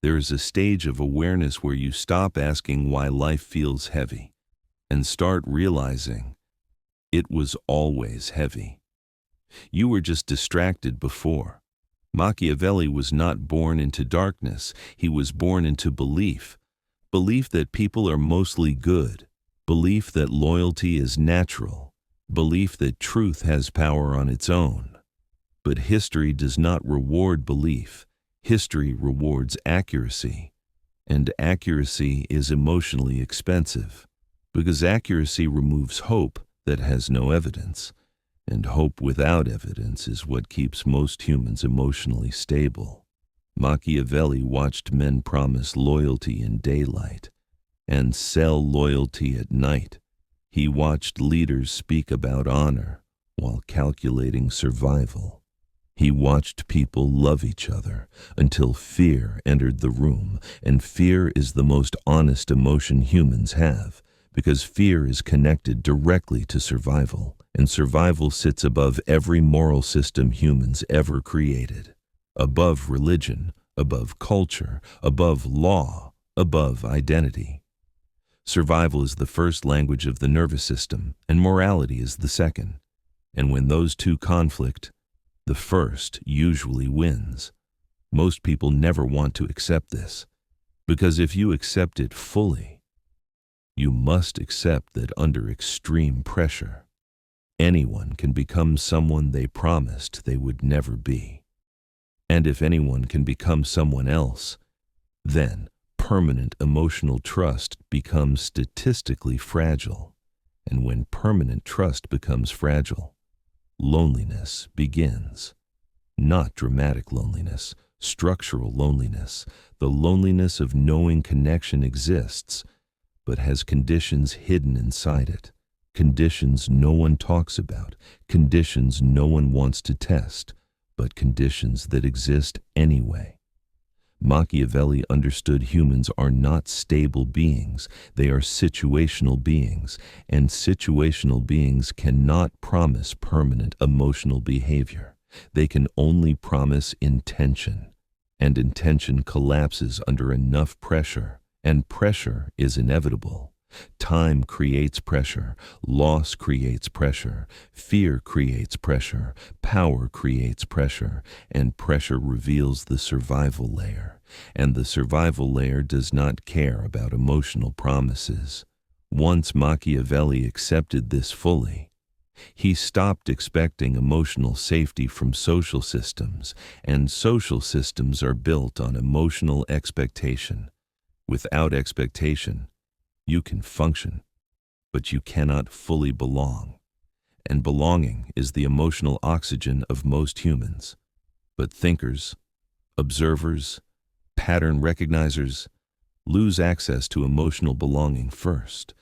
There is a stage of awareness where you stop asking why life feels heavy and start realizing it was always heavy. You were just distracted before. Machiavelli was not born into darkness. He was born into belief. Belief that people are mostly good. Belief that loyalty is natural. Belief that truth has power on its own. But history does not reward belief. History rewards accuracy. And accuracy is emotionally expensive, because accuracy removes hope that has no evidence. And hope without evidence is what keeps most humans emotionally stable. Machiavelli watched men promise loyalty in daylight and sell loyalty at night. He watched leaders speak about honor while calculating survival. He watched people love each other until fear entered the room, and fear is the most honest emotion humans have, because fear is connected directly to survival, and survival sits above every moral system humans ever created, above religion, above culture, above law, above identity. Survival is the first language of the nervous system, and morality is the second. And when those two conflict, the first usually wins. Most people never want to accept this, because if you accept it fully, you must accept that under extreme pressure, anyone can become someone they promised they would never be. And if anyone can become someone else, then permanent emotional trust becomes statistically fragile. And when permanent trust becomes fragile, loneliness begins. Not dramatic loneliness, structural loneliness, the loneliness of knowing connection exists, but has conditions hidden inside it, conditions no one talks about, conditions no one wants to test, but conditions that exist anyway. Machiavelli understood humans are not stable beings, they are situational beings, and situational beings cannot promise permanent emotional behavior. They can only promise intention, and intention collapses under enough pressure, and pressure is inevitable. Time creates pressure, loss creates pressure, fear creates pressure, power creates pressure, and pressure reveals the survival layer. And the survival layer does not care about emotional promises. Once Machiavelli accepted this fully, he stopped expecting emotional safety from social systems, and social systems are built on emotional expectation. Without expectation, you can function, but you cannot fully belong. And belonging is the emotional oxygen of most humans. But thinkers, observers, pattern recognizers lose access to emotional belonging first,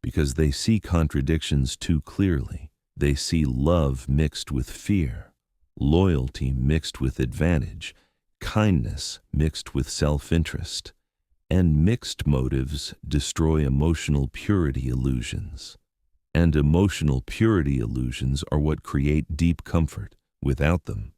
because they see contradictions too clearly. They see love mixed with fear, loyalty mixed with advantage, kindness mixed with self-interest. And mixed motives destroy emotional purity illusions. And emotional purity illusions are what create deep comfort. Without them,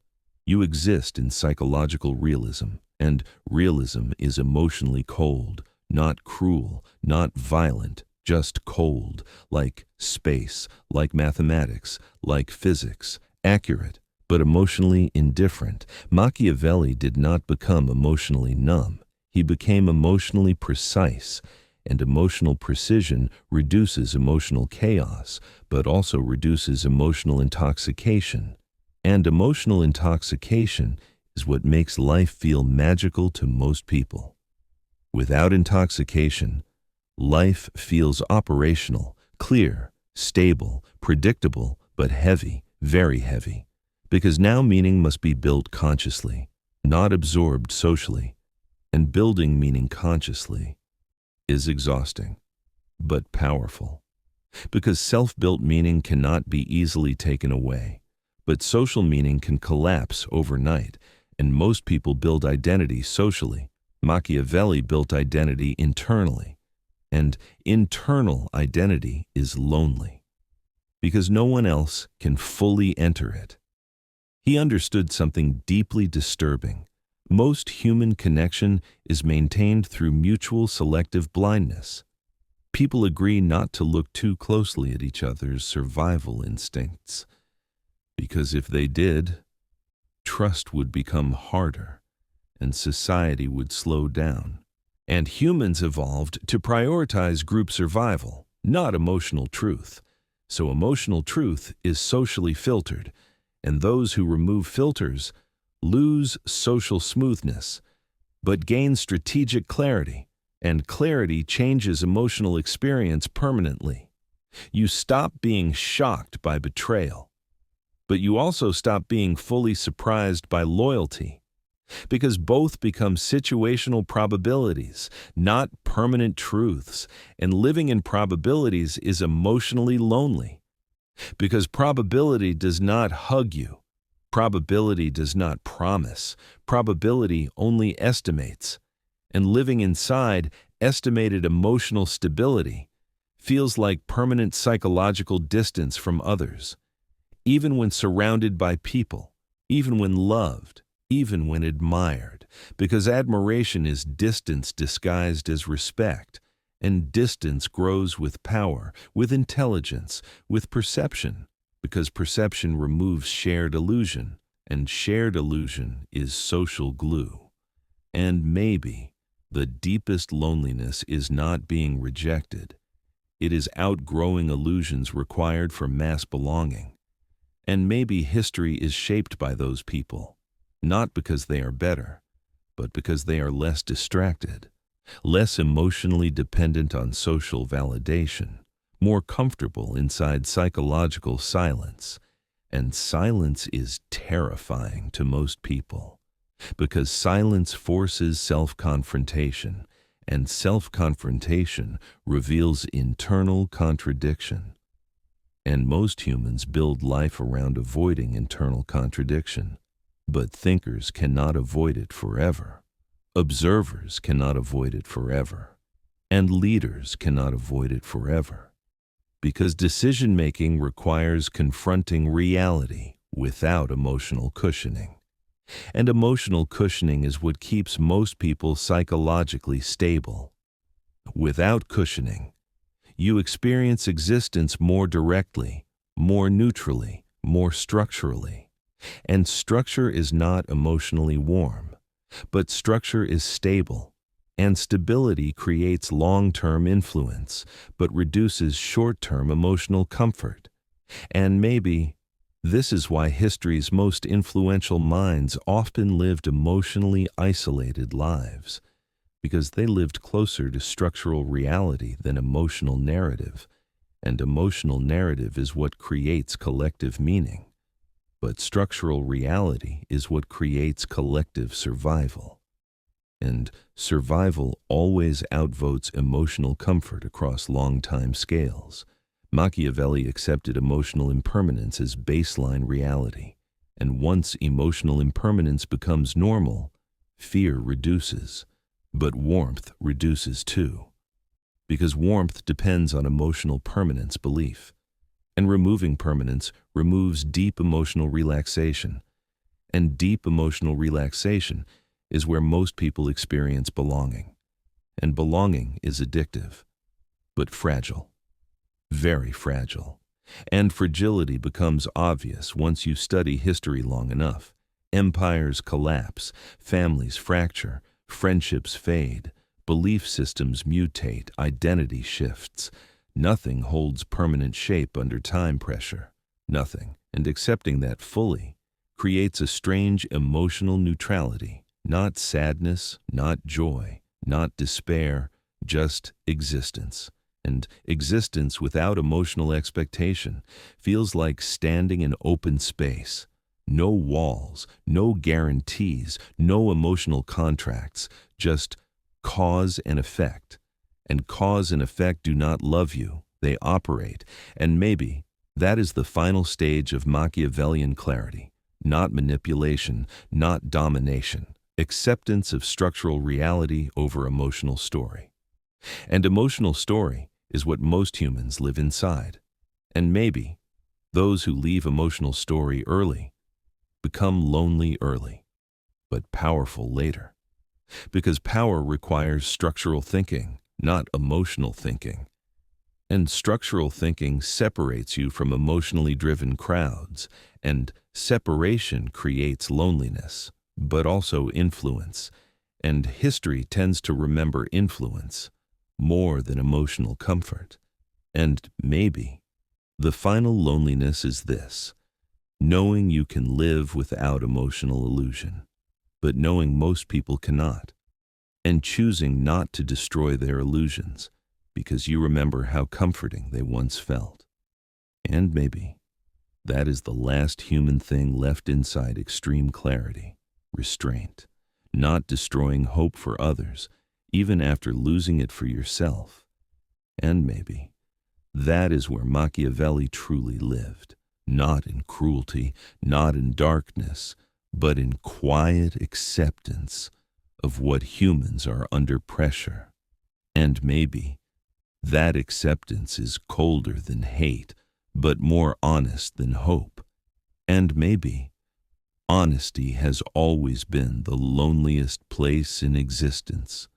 you exist in psychological realism, and realism is emotionally cold, not cruel, not violent, just cold, like space, like mathematics, like physics, accurate, but emotionally indifferent. Machiavelli did not become emotionally numb. He became emotionally precise, and emotional precision reduces emotional chaos, but also reduces emotional intoxication. And emotional intoxication is what makes life feel magical to most people. Without intoxication, life feels operational, clear, stable, predictable, but heavy, very heavy. Because now meaning must be built consciously, not absorbed socially. And building meaning consciously is exhausting, but powerful. Because self-built meaning cannot be easily taken away, but social meaning can collapse overnight, and most people build identity socially. Machiavelli built identity internally, and internal identity is lonely, because no one else can fully enter it. He understood something deeply disturbing. Most human connection is maintained through mutual selective blindness. People agree not to look too closely at each other's survival instincts, because if they did, trust would become harder and society would slow down. And humans evolved to prioritize group survival, not emotional truth. So emotional truth is socially filtered, and those who remove filters lose social smoothness, but gain strategic clarity, and clarity changes emotional experience permanently. You stop being shocked by betrayal, but you also stop being fully surprised by loyalty, because both become situational probabilities, not permanent truths, and living in probabilities is emotionally lonely, because probability does not hug you. Probability does not promise. Probability only estimates. And living inside estimated emotional stability feels like permanent psychological distance from others, even when surrounded by people, even when loved, even when admired, because admiration is distance disguised as respect, and distance grows with power, with intelligence, with perception, because perception removes shared illusion, and shared illusion is social glue. And maybe the deepest loneliness is not being rejected. It is outgrowing illusions required for mass belonging. And maybe history is shaped by those people, not because they are better, but because they are less distracted, less emotionally dependent on social validation, more comfortable inside psychological silence. And silence is terrifying to most people, because silence forces self-confrontation, and self-confrontation reveals internal contradiction. And most humans build life around avoiding internal contradiction, but thinkers cannot avoid it forever. Observers cannot avoid it forever, and leaders cannot avoid it forever. Because decision-making requires confronting reality without emotional cushioning. And emotional cushioning is what keeps most people psychologically stable. Without cushioning, you experience existence more directly, more neutrally, more structurally. And structure is not emotionally warm, but structure is stable. And stability creates long-term influence, but reduces short-term emotional comfort. And maybe this is why history's most influential minds often lived emotionally isolated lives, because they lived closer to structural reality than emotional narrative, and emotional narrative is what creates collective meaning. But structural reality is what creates collective survival. And survival always outvotes emotional comfort across long time scales. Machiavelli accepted emotional impermanence as baseline reality, and once emotional impermanence becomes normal, fear reduces, but warmth reduces too, because warmth depends on emotional permanence belief, and removing permanence removes deep emotional relaxation, and deep emotional relaxation is where most people experience belonging. And belonging is addictive, but fragile, very fragile. And fragility becomes obvious once you study history long enough. Empires collapse, families fracture, friendships fade, belief systems mutate, identity shifts. Nothing holds permanent shape under time pressure. Nothing. And accepting that fully creates a strange emotional neutrality. Not sadness, not joy, not despair, just existence. And existence without emotional expectation feels like standing in open space. No walls, no guarantees, no emotional contracts, just cause and effect. And cause and effect do not love you, they operate. And maybe that is the final stage of Machiavellian clarity. Not manipulation, not domination. Acceptance of structural reality over emotional story. And emotional story is what most humans live inside. And maybe those who leave emotional story early become lonely early. but powerful later. Because power requires structural thinking, not emotional thinking. And structural thinking separates you from emotionally driven crowds, and separation creates loneliness, but also influence. And history tends to remember influence more than emotional comfort. And maybe the final loneliness is this: knowing you can live without emotional illusion, but knowing most people cannot, and choosing not to destroy their illusions because you remember how comforting they once felt. And maybe that is the last human thing left inside extreme clarity, restraint, not destroying hope for others, even after losing it for yourself. And maybe that is where Machiavelli truly lived, not in cruelty, not in darkness, but in quiet acceptance of what humans are under pressure. And maybe that acceptance is colder than hate, but more honest than hope. And maybe honesty has always been the loneliest place in existence.